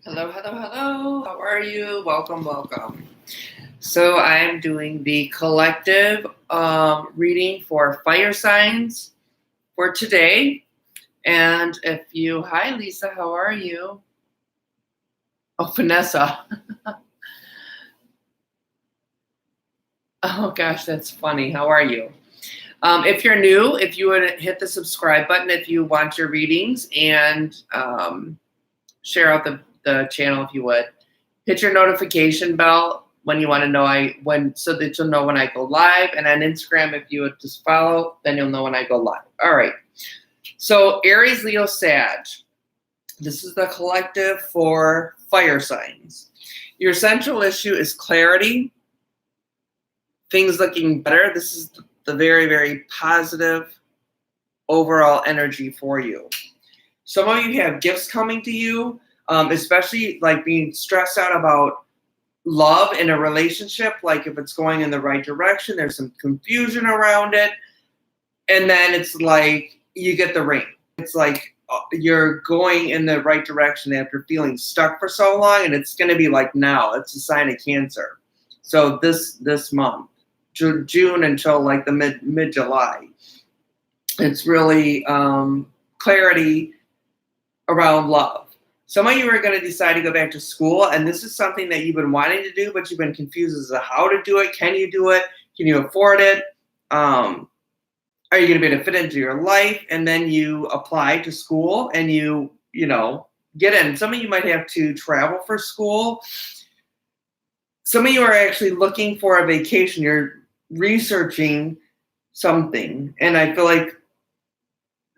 Hello, hello, hello. How are you? Welcome, welcome. So I'm doing the collective reading for fire signs for today. And hi Lisa, how are you? Oh, Vanessa. Oh gosh, that's funny. How are you? If you're new, if you would hit the subscribe button if you want your readings and share out the channel if you would. Hit your notification bell when you want to know so that you'll know when I go live. And on Instagram, if you would just follow, then you'll know when I go live. All right. So Aries, Leo, Sag. This is the collective for fire signs. Your central issue is clarity, things looking better. This is the very, very positive overall energy for you. Some of you have gifts coming to you, especially like being stressed out about love in a relationship, like if it's going in the right direction, there's some confusion around it. And then it's like you get the ring. It's like you're going in the right direction after feeling stuck for so long, and it's going to be like now. It's a sign of Cancer. So this month, June until like the mid-July, it's really clarity around love. Some of you are going to decide to go back to school, and this is something that you've been wanting to do, but you've been confused as to how to do it. Can you do it? Can you afford it? Are you going to be able to fit into your life? And then you apply to school and you get in. Some of you might have to travel for school. Some of you are actually looking for a vacation. You're researching something, and I feel like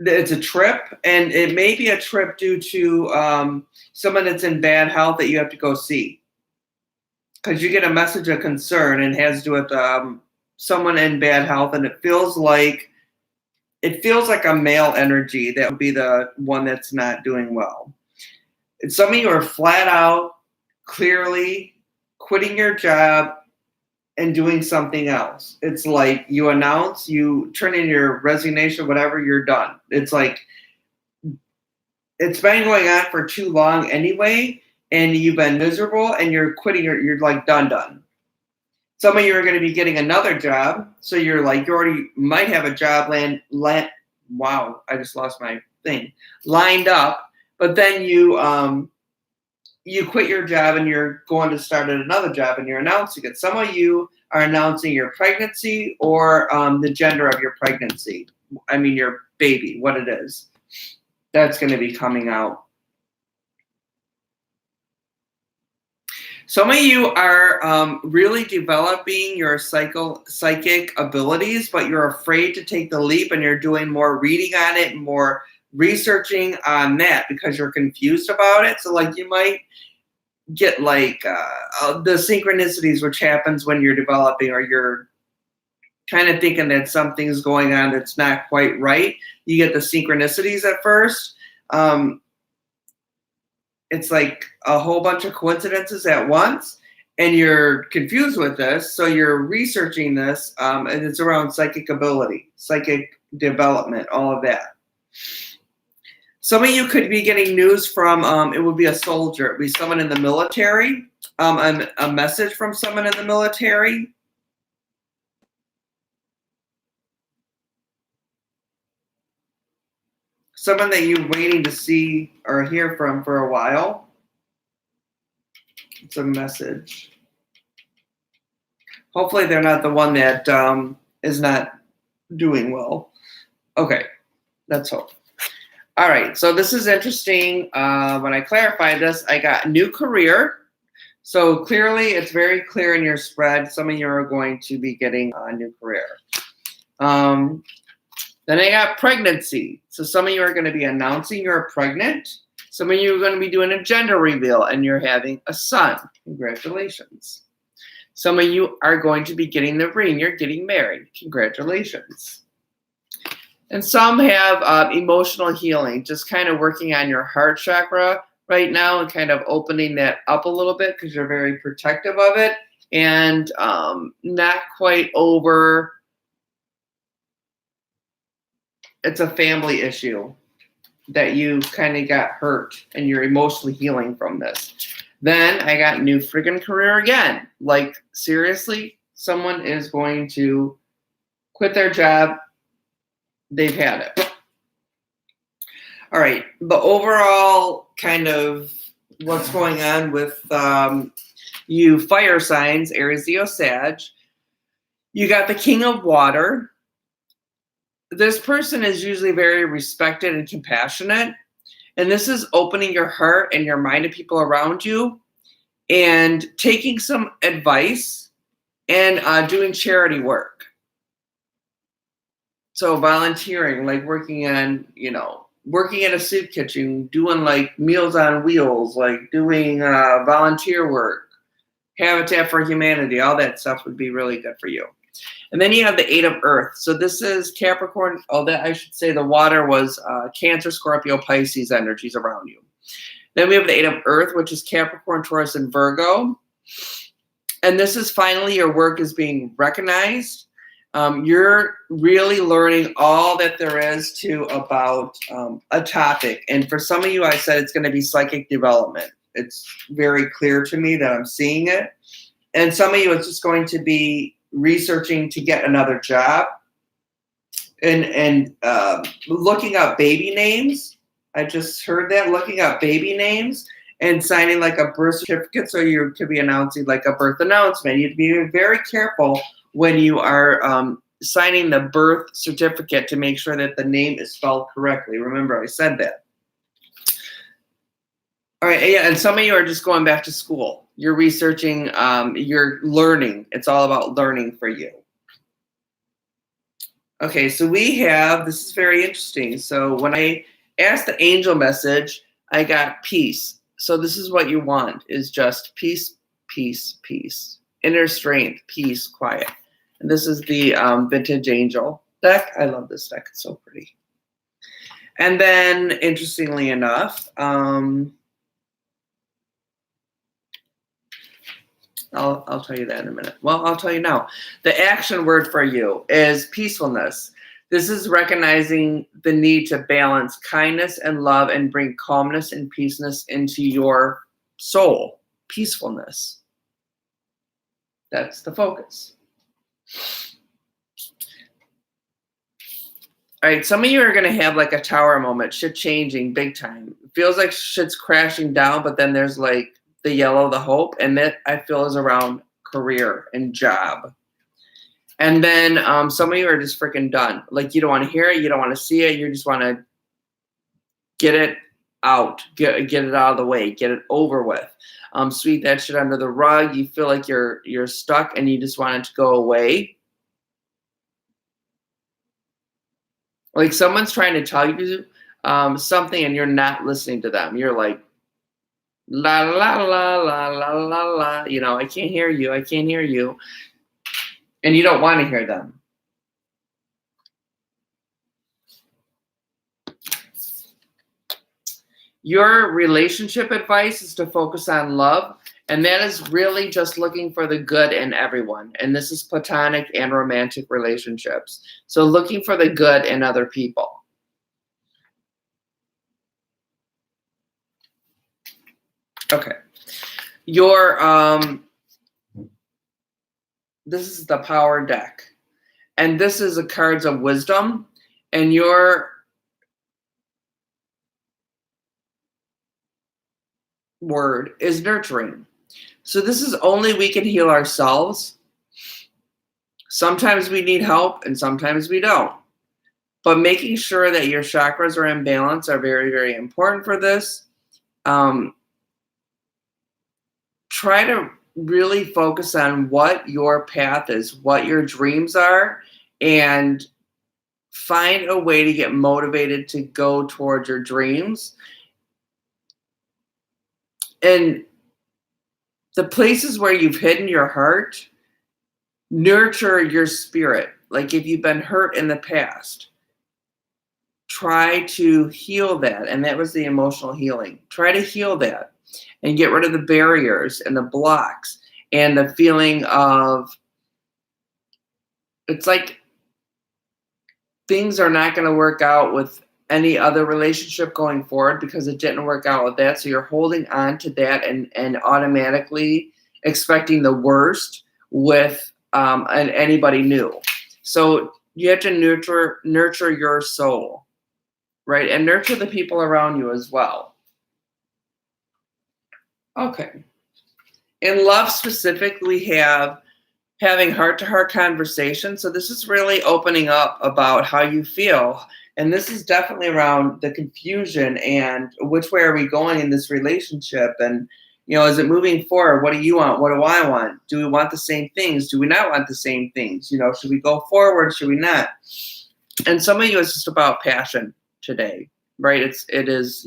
it's a trip, and it may be a trip due to someone that's in bad health that you have to go see, because you get a message of concern and it has to do with someone in bad health, and it feels like a male energy that would be the one that's not doing well. And some of you are flat out, clearly quitting your job and doing something else. It's like you announce, you turn in your resignation, whatever, you're done. It's like it's been going on for too long anyway, and you've been miserable, and you're quitting. You're like done. Some of you are going to be getting another job, so you're like you already might have a job wow, I just lost my thing lined up, but then you quit your job and you're going to start at another job and you're announcing it. Some of you are announcing your pregnancy or the gender of your pregnancy. I mean, your baby, what it is. That's going to be coming out. Some of you are really developing your psychic abilities, but you're afraid to take the leap, and you're doing more reading on it and more researching on that because you're confused about it. So like you might get like the synchronicities, which happens when you're developing, or you're kind of thinking that something's going on that's not quite right. You get the synchronicities at first. It's like a whole bunch of coincidences at once, and you're confused with this. So you're researching this, and it's around psychic ability, psychic development, all of that. Some of you could be getting news from, it would be a soldier. It would be someone in the military, a message from someone in the military. Someone that you're waiting to see or hear from for a while. It's a message. Hopefully they're not the one that is not doing well. Okay, let's hope. All right, so this is interesting. When I clarify this, I got new career. So clearly, it's very clear in your spread. Some of you are going to be getting a new career. Then I got pregnancy. So some of you are going to be announcing you're pregnant. Some of you are going to be doing a gender reveal, and you're having a son. Congratulations. Some of you are going to be getting the ring. You're getting married. Congratulations. And some have emotional healing, just kind of working on your heart chakra right now and kind of opening that up a little bit because you're very protective of it and not quite over. It's a family issue that you kind of got hurt and you're emotionally healing from this. Then I got new friggin' career again. Like, seriously, someone is going to quit their job. They've had it. All right. The overall kind of what's going on with you fire signs, Aries, Leo, Sag. You got the King of Water. This person is usually very respected and compassionate. And this is opening your heart and your mind to people around you and taking some advice and doing charity work. So volunteering, like working on, working at a soup kitchen, doing like Meals on Wheels, like doing volunteer work, Habitat for Humanity, all that stuff would be really good for you. And then you have the 8 of Earth. So this is Capricorn. Oh, that I should say the water was Cancer, Scorpio, Pisces energies around you. Then we have the 8 of Earth, which is Capricorn, Taurus, and Virgo. And this is finally your work is being recognized. You're really learning all that there is to about a topic. And for some of you, I said it's going to be psychic development. It's very clear to me that I'm seeing it. And some of you, it's just going to be researching to get another job and looking up baby names. I just heard that, looking up baby names and signing like a birth certificate. So you could be announcing like a birth announcement. You'd be very careful when you are signing the birth certificate to make sure that the name is spelled correctly. Remember, I said that. All right, yeah, and some of you are just going back to school. You're researching, you're learning. It's all about learning for you. Okay, so we have, this is very interesting. So when I asked the angel message, I got peace. So this is what you want, is just peace, peace, peace. Inner strength, peace, quiet. And this is the Vintage Angel deck. I love this deck. It's so pretty. And then, interestingly enough, I'll tell you that in a minute. Well, I'll tell you now. The action word for you is peacefulness. This is recognizing the need to balance kindness and love and bring calmness and peaceness into your soul. Peacefulness. That's the focus. All right, some of you are going to have like a tower moment, shit changing big time. It feels like shit's crashing down, but then there's like the yellow, the hope, and that I feel is around career and job. And then some of you are just freaking done. Like you don't want to hear it, you don't want to see it, you just want to get it out, get it out of the way, get it over with. Sweep that shit under the rug. You feel like you're stuck and you just want it to go away. Like someone's trying to tell you something and you're not listening to them. You're like, la la la la la la la. I can't hear you. I can't hear you. And you don't want to hear them. Your relationship advice is to focus on love. And that is really just looking for the good in everyone. And this is platonic and romantic relationships. So looking for the good in other people. Okay. Your this is the power deck. And this is the cards of wisdom. And your word is nurturing. So this is only we can heal ourselves. Sometimes we need help and sometimes we don't. But making sure that your chakras are in balance are very, very important for this. Try to really focus on what your path is, what your dreams are, and find a way to get motivated to go towards your dreams. And the places where you've hidden your heart, nurture your spirit. Like if you've been hurt in the past, try to heal that. And that was the emotional healing. Try to heal that and get rid of the barriers and the blocks and the feeling of, it's like things are not going to work out with any other relationship going forward because it didn't work out with that. So you're holding on to that and automatically expecting the worst with anybody new. So you have to nurture your soul, right? And nurture the people around you as well. Okay. In love specifically, we have having heart-to-heart conversations. So this is really opening up about how you feel. And this is definitely around the confusion and which way are we going in this relationship? And, is it moving forward? What do you want? What do I want? Do we want the same things? Do we not want the same things? Should we go forward? Should we not? And some of you, it's just about passion today, right? It is,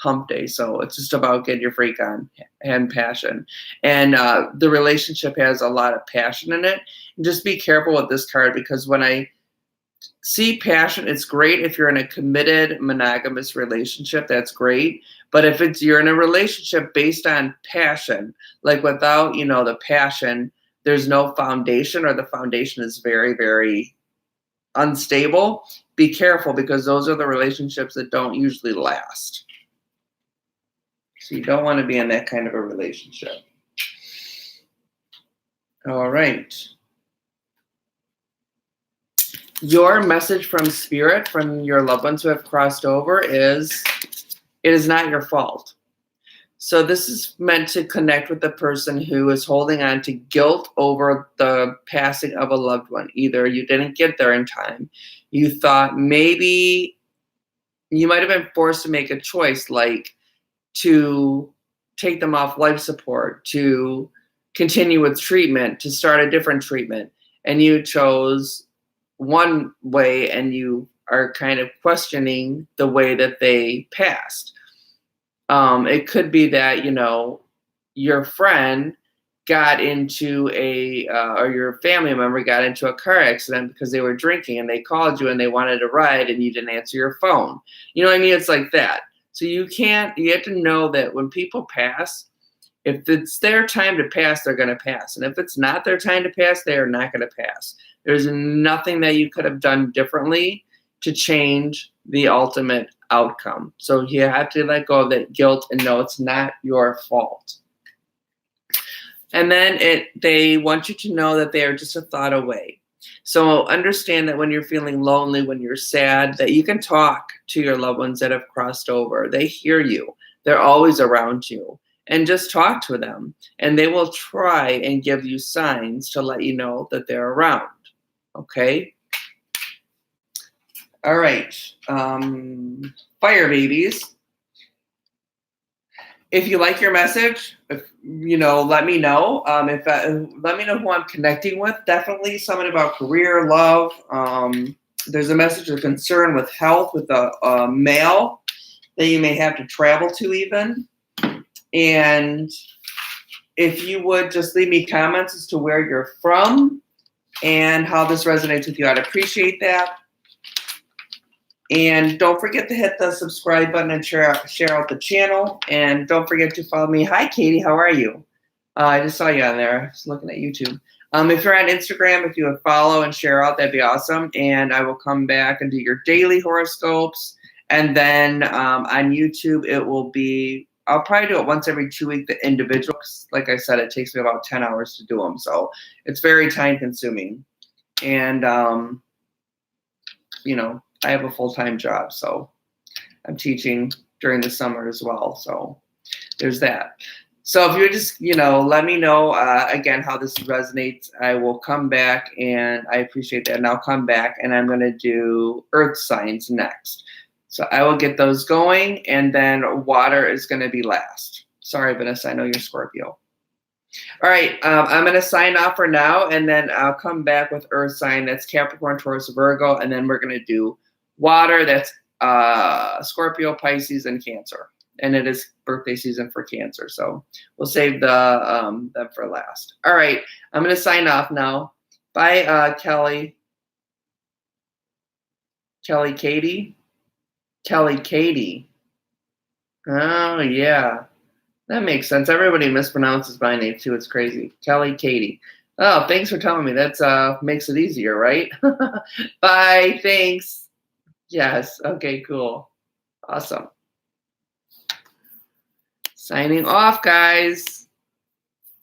hump day. So it's just about getting your freak on and passion. And the relationship has a lot of passion in it. And just be careful with this card, because when I see passion, it's great if you're in a committed monogamous relationship. That's great. But if you're in a relationship based on passion, like without, the passion, there's no foundation, or the foundation is very, very unstable. Be careful, because those are the relationships that don't usually last. So you don't want to be in that kind of a relationship. All right. Your message from spirit, from your loved ones who have crossed over, is it is not your fault. So this is meant to connect with the person who is holding on to guilt over the passing of a loved one. Either you didn't get there in time. You thought maybe you might have been forced to make a choice, like to take them off life support, to continue with treatment, to start a different treatment. And you chose one way, and you are kind of questioning the way that they passed. It could be that, your friend got into or your family member got into a car accident because they were drinking, and they called you and they wanted a ride and you didn't answer your phone. You know what I mean? It's like that. So you have to know that when people pass, if it's their time to pass, they're going to pass. And if it's not their time to pass, they are not going to pass. There's nothing that you could have done differently to change the ultimate outcome. So you have to let go of that guilt and know it's not your fault. And then they want you to know that they are just a thought away. So understand that when you're feeling lonely, when you're sad, that you can talk to your loved ones that have crossed over. They hear you. They're always around you. And just talk to them. And they will try and give you signs to let you know that they're around. Okay? All right. Fire babies. If you like your message, let me know. Let me know who I'm connecting with. Definitely something about career, love. There's a message of concern with health, with a male that you may have to travel to even. And if you would just leave me comments as to where you're from and how this resonates with you, I'd appreciate that. And don't forget to hit the subscribe button and share out the channel. And don't forget to follow me. Hi, Katie. How are you? I just saw you on there. I was looking at YouTube. If you're on Instagram, if you would follow and share out, that'd be awesome. And I will come back and do your daily horoscopes. And then on YouTube, it will be, I'll probably do it once every 2 weeks, the individuals. Like I said, it takes me about 10 hours to do them. So it's very time consuming. And, I have a full-time job, so I'm teaching during the summer as well. So there's that. So if you would just, let me know, again, how this resonates, I will come back, and I appreciate that. And I'll come back, and I'm going to do earth signs next. So I will get those going, and then water is going to be last. Sorry, Vanessa, I know you're Scorpio. All right, I'm going to sign off for now, and then I'll come back with earth sign. That's Capricorn, Taurus, Virgo, and then we're going to do water. That's Scorpio, Pisces, and Cancer. And it is birthday season for Cancer, so we'll save them for last. All right, I'm going to sign off now. Bye, Kelly. Katie. Oh, yeah. That makes sense. Everybody mispronounces my name, too. It's crazy. Katie. Oh, thanks for telling me. That makes it easier, right? Bye. Thanks. Yes. Okay, cool. Awesome. Signing off, guys.